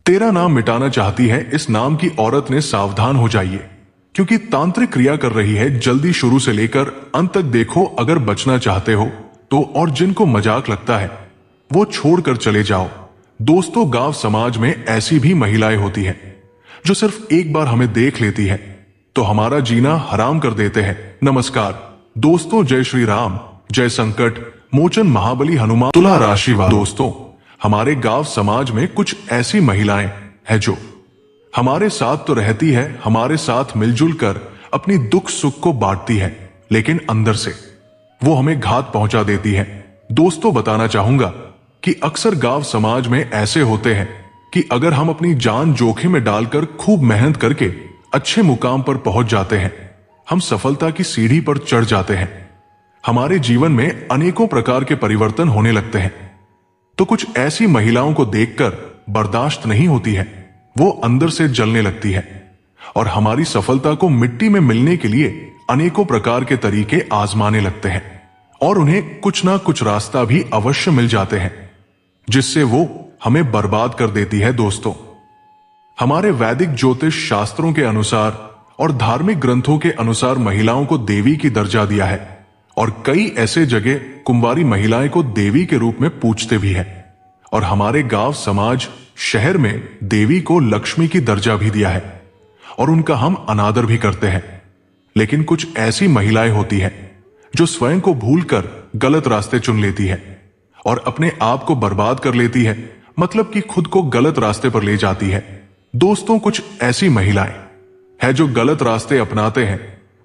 तेरा नाम मिटाना चाहती है इस नाम की औरत ने सावधान हो जाइए, क्योंकि तांत्रिक क्रिया कर रही है। जल्दी शुरू से लेकर अंत तक देखो अगर बचना चाहते हो तो। और जिनको मजाक लगता है वो छोड़कर चले जाओ। दोस्तों, गांव समाज में ऐसी भी महिलाएं होती हैं जो सिर्फ एक बार हमें देख लेती है तो हमारा जीना हराम कर देते हैं। नमस्कार दोस्तों, जय श्री राम, जय संकट मोचन महाबली हनुमान। तुला राशि वालों, दोस्तों हमारे गांव समाज में कुछ ऐसी महिलाएं हैं जो हमारे साथ तो रहती है, हमारे साथ मिलजुल कर अपनी दुख सुख को बांटती है, लेकिन अंदर से वो हमें घात पहुंचा देती है। दोस्तों, बताना चाहूंगा कि अक्सर गांव समाज में ऐसे होते हैं कि अगर हम अपनी जान जोखिम में डालकर खूब मेहनत करके अच्छे मुकाम पर पहुंच जाते हैं, हम सफलता की सीढ़ी पर चढ़ जाते हैं, हमारे जीवन में अनेकों प्रकार के परिवर्तन होने लगते हैं, तो कुछ ऐसी महिलाओं को देखकर बर्दाश्त नहीं होती है। वो अंदर से जलने लगती है और हमारी सफलता को मिट्टी में मिलने के लिए अनेकों प्रकार के तरीके आजमाने लगते हैं और उन्हें कुछ ना कुछ रास्ता भी अवश्य मिल जाते हैं जिससे वो हमें बर्बाद कर देती है। दोस्तों, हमारे वैदिक ज्योतिष शास्त्रों के अनुसार और धार्मिक ग्रंथों के अनुसार महिलाओं को देवी की दर्जा दिया है और कई ऐसे जगह कुंवारी महिलाएं को देवी के रूप में पूजते भी है। और हमारे गांव समाज शहर में देवी को लक्ष्मी की दर्जा भी दिया है और उनका हम अनादर भी करते हैं। लेकिन कुछ ऐसी महिलाएं होती हैं जो स्वयं को भूलकर गलत रास्ते चुन लेती है और अपने आप को बर्बाद कर लेती है, मतलब कि खुद को गलत रास्ते पर ले जाती है। दोस्तों, कुछ ऐसी महिलाएं हैं जो गलत रास्ते अपनाते हैं,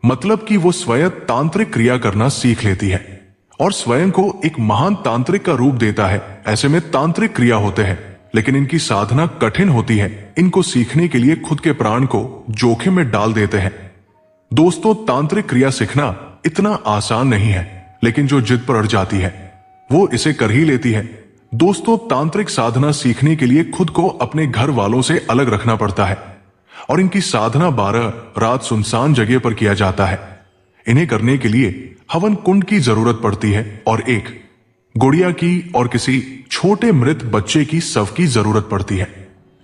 मतलब कि वो स्वयं तांत्रिक क्रिया करना सीख लेती है और स्वयं को एक महान तांत्रिक का रूप देता है। ऐसे में तांत्रिक क्रिया होते हैं, लेकिन इनकी साधना कठिन होती है। इनको सीखने के लिए खुद के प्राण को जोखिम में डाल देते हैं। दोस्तों, तांत्रिक क्रिया सीखना इतना आसान नहीं है, लेकिन जो जिद पर अड़ जाती है वो इसे कर ही लेती है। दोस्तों, तांत्रिक साधना सीखने के लिए खुद को अपने घर वालों से अलग रखना पड़ता है और इनकी साधना 12 रात सुनसान जगह पर किया जाता है। इन्हें करने के लिए हवन कुंड की जरूरत पड़ती है और एक गुड़िया की और किसी छोटे मृत बच्चे की शव की जरूरत पड़ती है,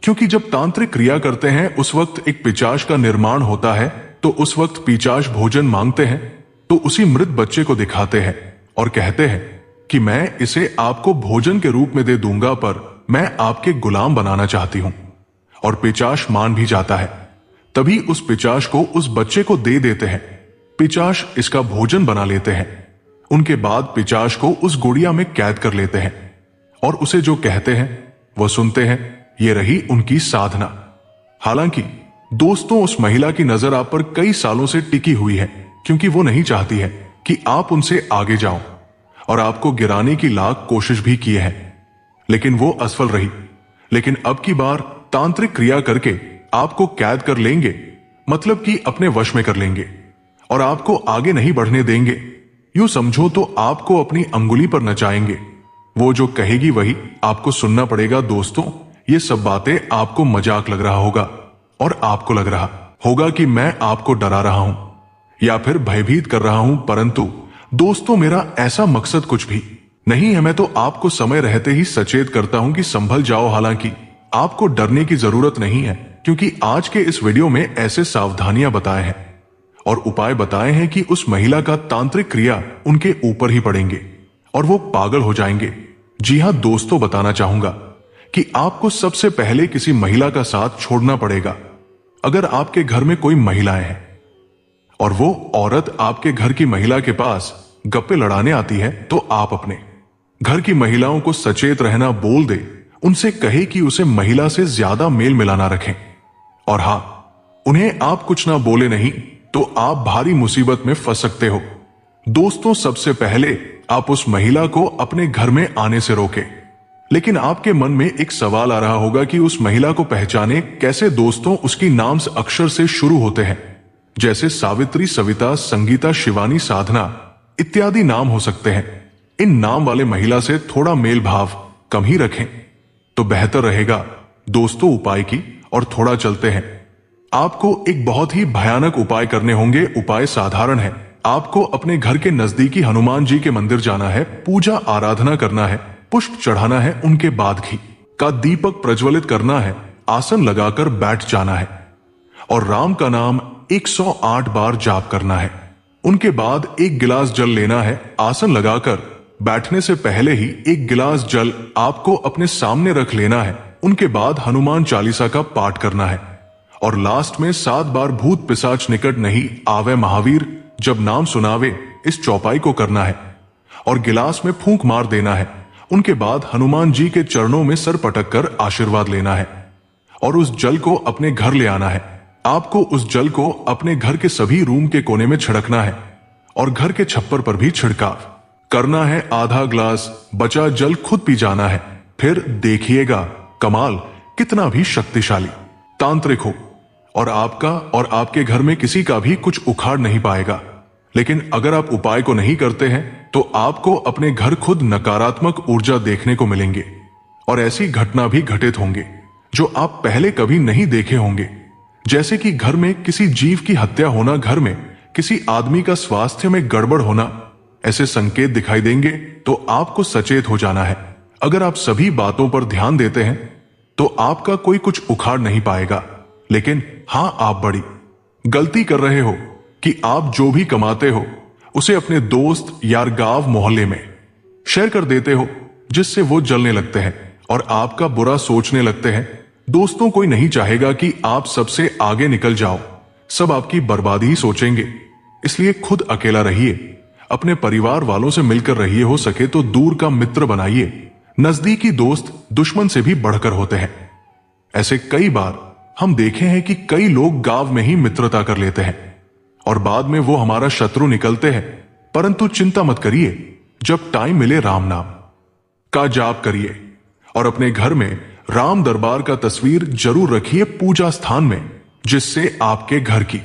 क्योंकि जब तांत्रिक क्रिया करते हैं उस वक्त एक पिशाच का निर्माण होता है। तो उस वक्त पिशाच भोजन मांगते हैं तो उसी मृत बच्चे को दिखाते हैं और कहते हैं कि मैं इसे आपको भोजन के रूप में दे दूंगा, पर मैं आपके गुलाम बनाना चाहती हूं। और पिशाच मान भी जाता है। तभी उस पिशाच को उस बच्चे को दे देते हैं। पिशाच इसका भोजन बना लेते हैं। उनके बाद पिशाच को उस गुड़िया में कैद कर लेते हैं और उसे जो कहते हैं वो सुनते हैं। ये रही उनकी साधना। हालांकि दोस्तों, उस महिला की नजर आप पर कई सालों से टिकी हुई है, क्योंकि वो नहीं चाहती है कि आप उनसे आगे जाओ और आपको गिराने की लाख कोशिश भी की है, लेकिन वो असफल रही। लेकिन अब की बार तांत्रिक क्रिया करके आपको कैद कर लेंगे, मतलब कि अपने वश में कर लेंगे और आपको आगे नहीं बढ़ने देंगे। यूं समझो तो आपको अपनी अंगुली पर नचाएंगे। वो जो कहेगी वही आपको सुनना पड़ेगा। दोस्तों, ये सब बातें आपको मजाक लग रहा होगा और आपको लग रहा होगा कि मैं आपको डरा रहा हूं या फिर भयभीत कर रहा हूं, परंतु दोस्तों, मेरा ऐसा मकसद कुछ भी नहीं है। मैं तो आपको समय रहते ही सचेत करता हूं कि संभल जाओ। हालांकि आपको डरने की जरूरत नहीं है, क्योंकि आज के इस वीडियो में ऐसे सावधानियां बताए हैं और उपाय बताए हैं कि उस महिला का तांत्रिक क्रिया उनके ऊपर ही पड़ेंगे और वो पागल हो जाएंगे। जी हां दोस्तों, बताना चाहूंगा कि आपको सबसे पहले किसी महिला का साथ छोड़ना पड़ेगा। अगर आपके घर में कोई महिलाएं हैं और वो औरत आपके घर की महिला के पास गप्पे लड़ाने आती है, तो आप अपने घर की महिलाओं को सचेत रहना बोल दे। उनसे कहे कि उसे महिला से ज्यादा मेल मिलाना रखें और हां, उन्हें आप कुछ ना बोले नहीं तो आप भारी मुसीबत में फंस सकते हो। दोस्तों, सबसे पहले आप उस महिला को अपने घर में आने से रोकें। लेकिन आपके मन में एक सवाल आ रहा होगा कि उस महिला को पहचाने कैसे। दोस्तों, उसकी नाम अक्षर से शुरू होते हैं, जैसे सावित्री, सविता, संगीता, शिवानी, साधना इत्यादि नाम हो सकते हैं। इन नाम वाले महिला से थोड़ा मेल भाव कम ही रखें तो बेहतर रहेगा। दोस्तों, उपाय की और थोड़ा चलते हैं। आपको एक बहुत ही भयानक उपाय करने होंगे। उपाय साधारण है। आपको अपने घर के नजदीकी हनुमान जी के मंदिर जाना है, पूजा आराधना करना है, पुष्प चढ़ाना है, उनके बाद घी का दीपक प्रज्वलित करना है आसन लगाकर बैठ जाना है और राम का नाम 108 बार जाप करना है। उनके बाद एक गिलास जल लेना है। आसन लगाकर बैठने से पहले ही एक गिलास जल आपको अपने सामने रख लेना है। उनके बाद हनुमान चालीसा का पाठ करना है और लास्ट में 7 बार भूत पिशाच निकट नहीं आवे महावीर जब नाम सुनावे इस चौपाई को करना है और गिलास में फूंक मार देना है। उनके बाद हनुमान जी के चरणों में सर पटक कर आशीर्वाद लेना है और उस जल को अपने घर ले आना है। आपको उस जल को अपने घर के सभी रूम के कोने में छिड़कना है और घर के छप्पर पर भी छिड़काव करना है। आधा ग्लास बचा जल खुद पी जाना है। फिर देखिएगा कमाल कितना भी शक्तिशाली तांत्रिक हो और आपका और आपके घर में किसी का भी कुछ उखाड़ नहीं पाएगा। लेकिन अगर आप उपाय को नहीं करते हैं तो आपको अपने घर खुद नकारात्मक ऊर्जा देखने को मिलेंगे और ऐसी घटना भी घटित होंगे जो आप पहले कभी नहीं देखे होंगे, जैसे कि घर में किसी जीव की हत्या होना, घर में किसी आदमी का स्वास्थ्य में गड़बड़ होना। ऐसे संकेत दिखाई देंगे तो आपको सचेत हो जाना है। अगर आप सभी बातों पर ध्यान देते हैं तो आपका कोई कुछ उखाड़ नहीं पाएगा। लेकिन हां, आप बड़ी गलती कर रहे हो कि आप जो भी कमाते हो उसे अपने दोस्त यार गांव मोहल्ले में शेयर कर देते हो, जिससे वो जलने लगते हैं और आपका बुरा सोचने लगते हैं। दोस्तों, कोई नहीं चाहेगा कि आप सबसे आगे निकल जाओ, सब आपकी बर्बादी ही सोचेंगे। इसलिए खुद अकेला रहिए, अपने परिवार वालों से मिलकर रहिए, हो सके तो दूर का मित्र बनाइए। नजदीकी दोस्त दुश्मन से भी बढ़कर होते हैं। ऐसे कई बार हम देखे हैं कि कई लोग गांव में ही मित्रता कर लेते हैं और बाद में वो हमारा शत्रु निकलते हैं। परंतु चिंता मत करिए, जब टाइम मिले राम नाम का जाप करिए और अपने घर में राम दरबार का तस्वीर जरूर रखिए पूजा स्थान में, जिससे आपके घर की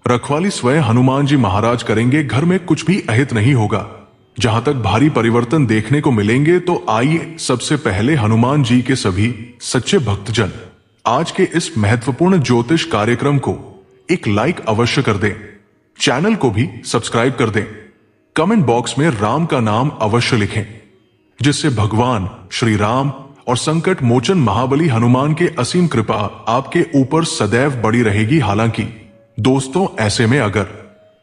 रखवाली स्वयं हनुमान जी महाराज करेंगे। घर में कुछ भी अहित नहीं होगा। जहां तक भारी परिवर्तन देखने को मिलेंगे तो आइए सबसे पहले हनुमान जी के सभी सच्चे भक्तजन आज के इस महत्वपूर्ण ज्योतिष कार्यक्रम को एक लाइक अवश्य कर दें, चैनल को भी सब्सक्राइब कर दें, कमेंट बॉक्स में राम का नाम अवश्य लिखें, जिससे भगवान श्री राम और संकट मोचन महाबली हनुमान के असीम कृपा आपके ऊपर सदैव बड़ी रहेगी। हालांकि दोस्तों, ऐसे में अगर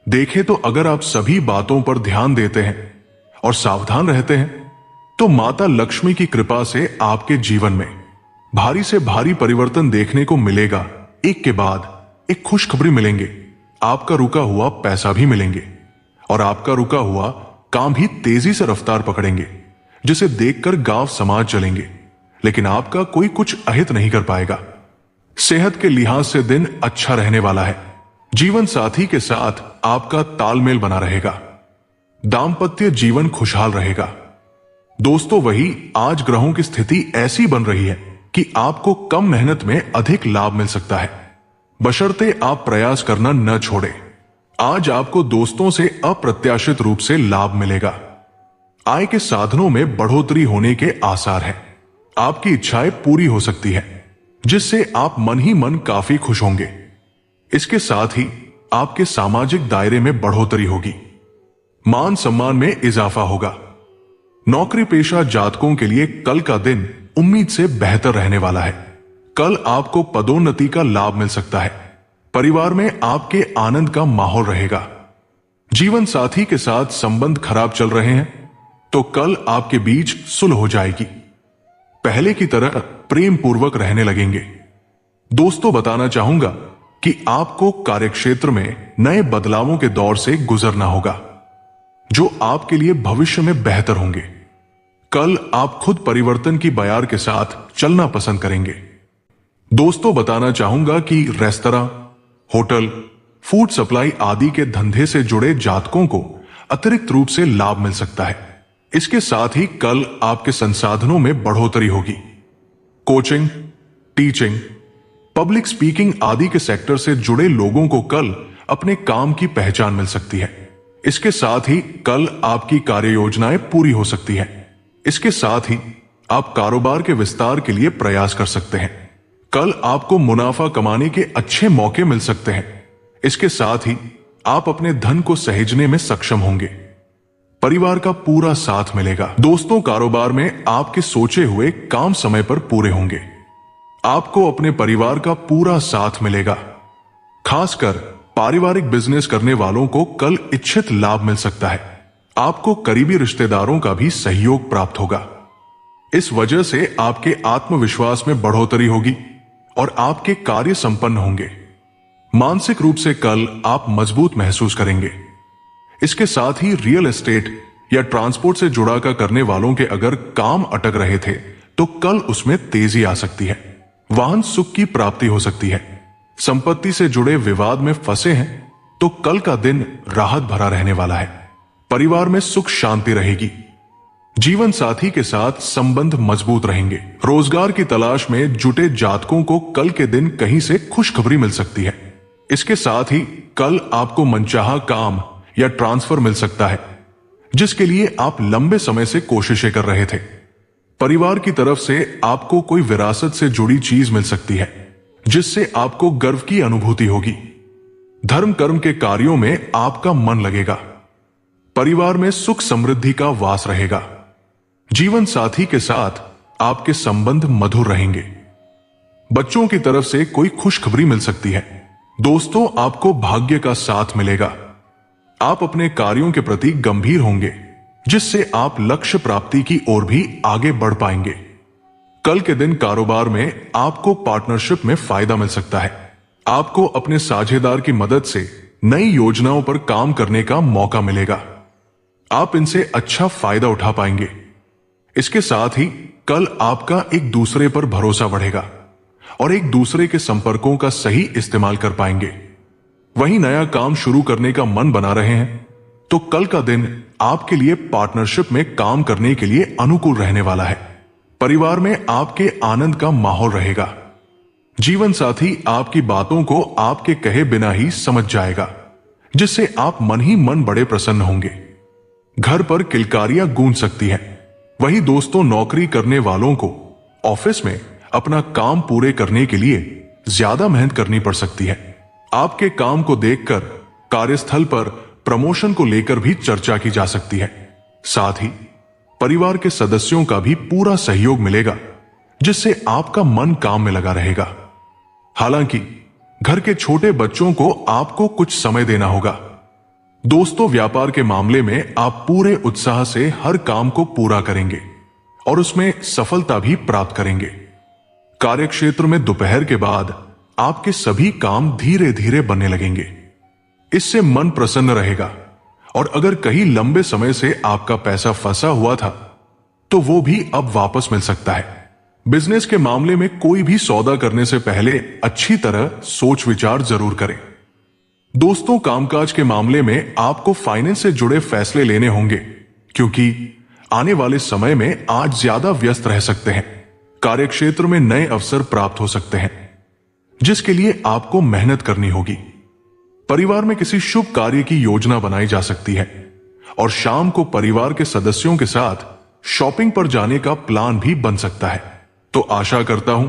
देखें तो अगर आप सभी बातों पर ध्यान देते हैं और सावधान रहते हैं तो माता लक्ष्मी की कृपा से आपके जीवन में भारी से भारी परिवर्तन देखने को मिलेगा। एक के बाद एक खुशखबरी मिलेंगे। आपका रुका हुआ पैसा भी मिलेंगे और आपका रुका हुआ काम भी तेजी से रफ्तार पकड़ेंगे, जिसे देखकर गांव समाज चलेंगे। लेकिन आपका कोई कुछ अहित नहीं कर पाएगा। सेहत के लिहाज से दिन अच्छा रहने वाला है। जीवन साथी के साथ आपका तालमेल बना रहेगा। दाम्पत्य जीवन खुशहाल रहेगा। दोस्तों, वही आज ग्रहों की स्थिति ऐसी बन रही है कि आपको कम मेहनत में अधिक लाभ मिल सकता है, बशर्ते आप प्रयास करना न छोड़ें। आज आपको दोस्तों से अप्रत्याशित रूप से लाभ मिलेगा। आय के साधनों में बढ़ोतरी होने के आसार हैं। आपकी इच्छाएं पूरी हो सकती है, जिससे आप मन ही मन काफी खुश होंगे। इसके साथ ही आपके सामाजिक दायरे में बढ़ोतरी होगी। मान सम्मान में इजाफा होगा। नौकरी पेशा जातकों के लिए कल का दिन उम्मीद से बेहतर रहने वाला है। कल आपको पदोन्नति का लाभ मिल सकता है। परिवार में आपके आनंद का माहौल रहेगा। जीवन साथी के साथ संबंध खराब चल रहे हैं तो कल आपके बीच सुलह हो जाएगी। पहले की तरह प्रेम पूर्वक रहने लगेंगे। दोस्तों, बताना चाहूंगा कि आपको कार्यक्षेत्र में नए बदलावों के दौर से गुजरना होगा, जो आपके लिए भविष्य में बेहतर होंगे। कल आप खुद परिवर्तन की बयार के साथ चलना पसंद करेंगे। दोस्तों, बताना चाहूंगा कि रेस्तरां, होटल, फूड सप्लाई आदि के धंधे से जुड़े जातकों को अतिरिक्त रूप से लाभ मिल सकता है। इसके साथ ही कल आपके संसाधनों में बढ़ोतरी होगी। कोचिंग, टीचिंग, पब्लिक स्पीकिंग आदि के सेक्टर से जुड़े लोगों को कल अपने काम की पहचान मिल सकती है। इसके साथ ही कल आपकी कार्य योजनाएं पूरी हो सकती हैं। इसके साथ ही आप कारोबार के विस्तार के लिए प्रयास कर सकते हैं। कल आपको मुनाफा कमाने के अच्छे मौके मिल सकते हैं। इसके साथ ही आप अपने धन को सहेजने में सक्षम होंगे। परिवार का पूरा साथ मिलेगा। दोस्तों, कारोबार में आपके सोचे हुए काम समय पर पूरे होंगे। आपको अपने परिवार का पूरा साथ मिलेगा। खासकर पारिवारिक बिजनेस करने वालों को कल इच्छित लाभ मिल सकता है। आपको करीबी रिश्तेदारों का भी सहयोग प्राप्त होगा। इस वजह से आपके आत्मविश्वास में बढ़ोतरी होगी और आपके कार्य संपन्न होंगे। मानसिक रूप से कल आप मजबूत महसूस करेंगे। इसके साथ ही रियल एस्टेट या ट्रांसपोर्ट से जुड़ा का करने वालों के अगर काम अटक रहे थे तो कल उसमें तेजी आ सकती है। वाहन सुख की प्राप्ति हो सकती है। संपत्ति से जुड़े विवाद में फंसे हैं तो कल का दिन राहत भरा रहने वाला है। परिवार में सुख शांति रहेगी। जीवन साथी के साथ संबंध मजबूत रहेंगे। रोजगार की तलाश में जुटे जातकों को कल के दिन कहीं से खुशखबरी मिल सकती है। इसके साथ ही कल आपको मनचाहा काम या ट्रांसफर मिल सकता है जिसके लिए आप लंबे समय से कोशिशें कर रहे थे। परिवार की तरफ से आपको कोई विरासत से जुड़ी चीज मिल सकती है जिससे आपको गर्व की अनुभूति होगी। धर्म कर्म के कार्यों में आपका मन लगेगा। परिवार में सुख समृद्धि का वास रहेगा। जीवन साथी के साथ आपके संबंध मधुर रहेंगे। बच्चों की तरफ से कोई खुशखबरी मिल सकती है। दोस्तों, आपको भाग्य का साथ मिलेगा। आप अपने कार्यों के प्रति गंभीर होंगे जिससे आप लक्ष्य प्राप्ति की ओर भी आगे बढ़ पाएंगे। कल के दिन कारोबार में आपको पार्टनरशिप में फायदा मिल सकता है। आपको अपने साझेदार की मदद से नई योजनाओं पर काम करने का मौका मिलेगा। आप इनसे अच्छा फायदा उठा पाएंगे। इसके साथ ही कल आपका एक दूसरे पर भरोसा बढ़ेगा और एक दूसरे के संपर्कों का सही इस्तेमाल कर पाएंगे। वहीं नया काम शुरू करने का मन बना रहे हैं तो कल का दिन आपके लिए पार्टनरशिप में काम करने के लिए अनुकूल रहने वाला है। परिवार में आपके आनंद का माहौल रहेगा। जीवन साथी आपकी बातों को आपके कहे बिना ही समझ जाएगा जिससे आप मन ही मन बड़े प्रसन्न होंगे। घर पर किलकारियां गूंज सकती हैं। वहीं दोस्तों, नौकरी करने वालों को ऑफिस में अपना काम पूरे करने के लिए ज्यादा मेहनत करनी पड़ सकती है। आपके काम को देखकर कार्यस्थल पर प्रमोशन को लेकर भी चर्चा की जा सकती है। साथ ही परिवार के सदस्यों का भी पूरा सहयोग मिलेगा जिससे आपका मन काम में लगा रहेगा। हालांकि घर के छोटे बच्चों को आपको कुछ समय देना होगा। दोस्तों, व्यापार के मामले में आप पूरे उत्साह से हर काम को पूरा करेंगे और उसमें सफलता भी प्राप्त करेंगे। कार्यक्षेत्र में दोपहर के बाद आपके सभी काम धीरे धीरे बनने लगेंगे। इससे मन प्रसन्न रहेगा और अगर कहीं लंबे समय से आपका पैसा फंसा हुआ था तो वो भी अब वापस मिल सकता है। बिजनेस के मामले में कोई भी सौदा करने से पहले अच्छी तरह सोच विचार जरूर करें। दोस्तों, कामकाज के मामले में आपको फाइनेंस से जुड़े फैसले लेने होंगे क्योंकि आने वाले समय में आज ज्यादा व्यस्त रह सकते हैं। कार्यक्षेत्र में नए अवसर प्राप्त हो सकते हैं जिसके लिए आपको मेहनत करनी होगी। परिवार में किसी शुभ कार्य की योजना बनाई जा सकती है और शाम को परिवार के सदस्यों के साथ शॉपिंग पर जाने का प्लान भी बन सकता है। तो आशा करता हूं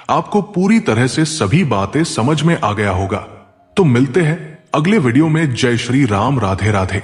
आपको पूरी तरह से सभी बातें समझ में आ गया होगा। तो मिलते हैं अगले वीडियो में। जय श्री राम, राधे राधे।